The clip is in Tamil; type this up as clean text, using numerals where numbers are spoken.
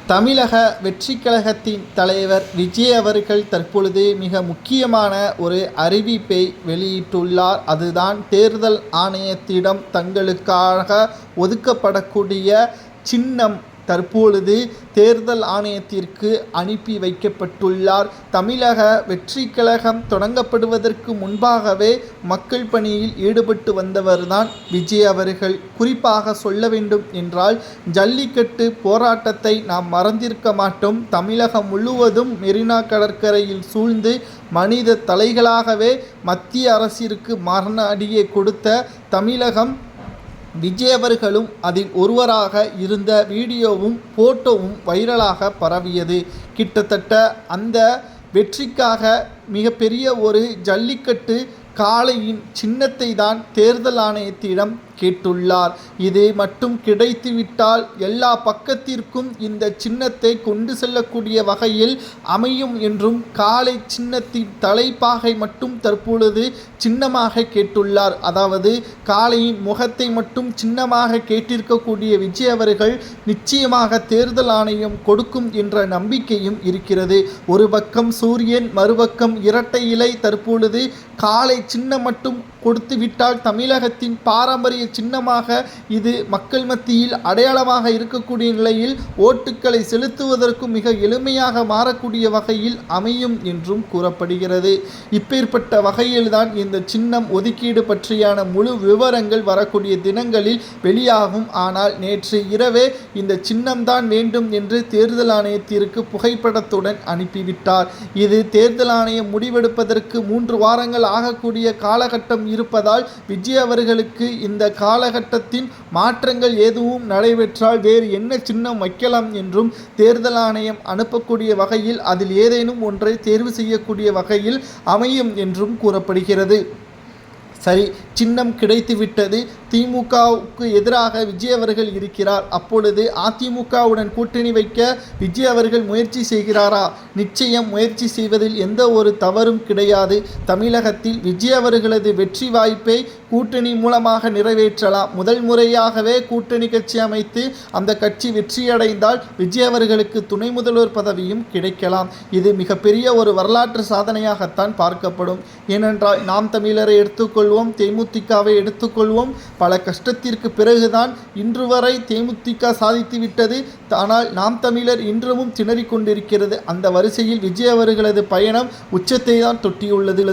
தமிழக வெற்றிக் கழகத்தின் தலைவர் விஜய் அவர்கள் தற்பொழுது மிக முக்கியமான ஒரு அறிவிப்பை வெளியிட்டுள்ளார். அதுதான் தேர்தல் ஆணையத்திடம் தங்களுக்காக ஒதுக்கப்படக்கூடிய சின்னம் தற்பொழுது தேர்தல் ஆணையத்திற்கு அனுப்பி வைக்கப்பட்டுள்ளார். தமிழக வெற்றிக் கழகம் தொடங்கப்படுவதற்கு முன்பாகவே மக்கள் பணியில் ஈடுபட்டு வந்தவர்தான் விஜய் அவர்கள். குறிப்பாக சொல்ல வேண்டும் என்றால், ஜல்லிக்கட்டு போராட்டத்தை நாம் மறந்திருக்க மாட்டோம். தமிழகம் முழுவதும் மெரினா கடற்கரையில் சூழ்ந்து மனித தலைகளாகவே மத்திய அரசிற்கு மரண அடியை கொடுத்த தமிழகம் விஜய் அவர்களும் அதில் ஒருவராக இருந்த வீடியோவும் போட்டோவும் வைரலாக பரவியது. கிட்டத்தட்ட அந்த வெற்றிக்காக மிகப்பெரிய ஒரு ஜல்லிக்கட்டு காளையின் சின்னத்தை தான் தேர்தல் ஆணையத்திடம் கேட்டுள்ளார். இது மட்டும் கிடைத்துவிட்டால் எல்லா பக்கத்திற்கும் இந்த சின்னத்தை கொண்டு செல்லக்கூடிய வகையில் அமையும் என்றும் காளை சின்னத்தின் தலைப்பாகை மட்டும் தற்பொழுது சின்னமாக கேட்டுள்ளார். அதாவது காளையின் முகத்தை மட்டும் சின்னமாக கேட்டிருக்கக்கூடிய விஜய் அவர்கள் நிச்சயமாக தேர்தல் ஆணையம் கொடுக்கும் என்ற நம்பிக்கையும் இருக்கிறது. ஒரு பக்கம் சூரியன், மறுபக்கம் இரட்டை இலை. தற்பொழுது காளை சின்னம் மட்டும் கொடுத்துவிட்டால் தமிழகத்தின் பாரம்பரிய சின்னமாக இது மக்கள் மத்தியில் அடையாளமாக இருக்கக்கூடிய நிலையில் ஓட்டுக்களை செலுத்துவதற்கும் மிக எளிமையாக மாறக்கூடிய வகையில் அமையும் என்றும் கூறப்படுகிறது. இப்பேற்பட்ட வகையில்தான் இந்த சின்னம் ஒதுக்கீடு பற்றியான முழு விவரங்கள் வரக்கூடிய தினங்களில் வெளியாகும். ஆனால் நேற்று இரவே இந்த சின்னம்தான் வேண்டும் என்று தேர்தல் ஆணையத்திற்கு புகைப்படத்துடன் அனுப்பிவிட்டார். இது தேர்தல் ஆணையம் முடிவெடுப்பதற்கு 3 வாரங்கள் ஆகக்கூடிய காலகட்டம் இருப்பதால் விஜய் அவர்களுக்கு இந்த காலகட்டத்தின் மாற்றங்கள் எதுவும் நடைபெற்றால் வேறு என்ன சின்னம் வைக்கலாம் என்றும் தேர்தல் ஆணையம் அனுப்பக்கூடிய வகையில் அதில் ஏதேனும் ஒன்றை தேர்வு செய்யக்கூடிய வகையில் அமையும் என்றும் கூறப்படுகிறது. சரி, சின்னம் கிடைத்துவிட்டது. திமுகவுக்கு எதிராக விஜய் அவர்கள் இருக்கிறார். அப்பொழுது அதிமுகவுடன் கூட்டணி வைக்க விஜய் அவர்கள் முயற்சி செய்கிறாரா? நிச்சயம் முயற்சி செய்வதில் எந்த ஒரு தவறும் கிடையாது. தமிழகத்தில் விஜய் அவர்களது வெற்றி வாய்ப்பை கூட்டணி மூலமாக நிறைவேற்றலாம். முதல் முறையாகவே கூட்டணி கட்சி அமைத்து அந்த கட்சி வெற்றியடைந்தால் விஜய் அவர்களுக்கு துணை முதல்வர் பதவியும் கிடைக்கலாம். இது மிகப்பெரிய ஒரு வரலாற்று சாதனையாகத்தான் பார்க்கப்படும். ஏனென்றால் நாம் தமிழரை எடுத்துக்கொள்வோம், தேமுதிகவை எடுத்துக்கொள்வோம். பல கஷ்டத்திற்கு பிறகுதான் இன்று வரை தேமுதிக சாதித்துவிட்டது. ஆனால் நாம் தமிழர் இன்றமும் திணறிக் கொண்டிருக்கிறது. அந்த வரிசையில் விஜய் அவர்களது பயணம் உச்சத்தை தான் தொட்டியுள்ளது.